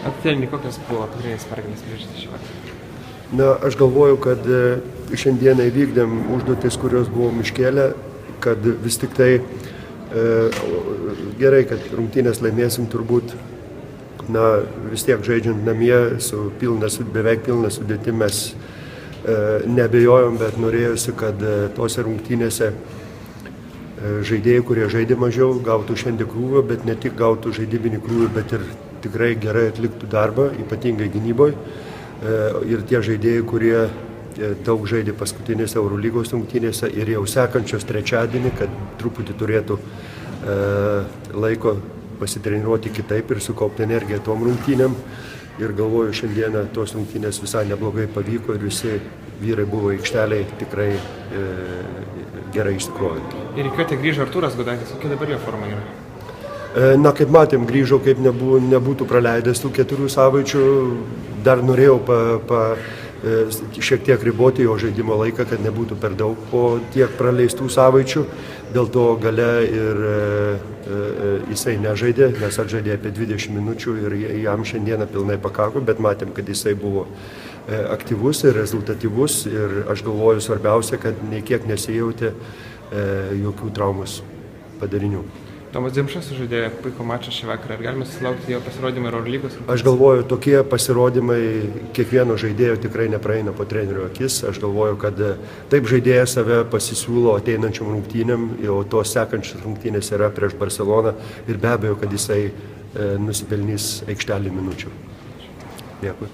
Aptelni, kokios buvo pagrindinės pergalės priežastys šį vakarą? Na, aš galvoju, kad šiandieną įvykdėm užduotis, kurios buvom iškėlę, kad vis tik tai gerai, kad rungtynės laimėsim turbūt, na, vis tiek žaidžiant namie su beveik pilna sudėtim mes neabejojom, bet norėjusi, kad tose rungtynėse žaidėjai, kurie žaidė mažiau, gautų šiandien krūvio, bet ne tik gautų žaidybinį krūvį, bet ir tikrai gerai atliktų darbą, ypatingai gynyboje. Ir tie žaidėjai, kurie daug žaidė paskutinėse Eurolygos rungtynėse ir jau sekančios trečiadienį, kad truputį turėtų laiko pasitreniruoti kitaip ir sukaupti energiją tom rungtynėm. Ir galvoju, šiandieną tos rungtynės visai neblogai pavyko ir visi vyrai buvo aikšteliai tikrai gerai išsikrovę. Ir rikiuotė grįžo Artūras Gudaitis, kokia dabar jo forma yra? Na, kaip matėm, grįžo, kaip nebūtų praleidęs tų 4 savaičių. Dar norėjau šiek tiek riboti jo žaidimo laiką, kad nebūtų per daug po tiek praleistų savaičių. Dėl to gale ir jisai nežaidė, nes atžaidė apie 20 minučių ir jam šiandieną pilnai pakako, bet matėm, kad jisai buvo aktyvus ir rezultatyvus ir aš galvoju svarbiausia, kad nei kiek nesijautė jokių traumos padarinių. Tomas Dimšas sužaidė puikų mačą šį vakarą. Ar galime susilaukti jo pasirodymą ir Eurolygos? Aš galvoju, tokie pasirodymai kiekvieno žaidėjo tikrai nepraeina po trenerio akis. Aš galvoju, kad taip žaidėjas save pasisiūlo ateinančiam rungtynėm, o tos sekančios rungtynės yra prieš Barceloną ir be abejo, kad jisai nusipelnys aikštelį minučių. Dėkui.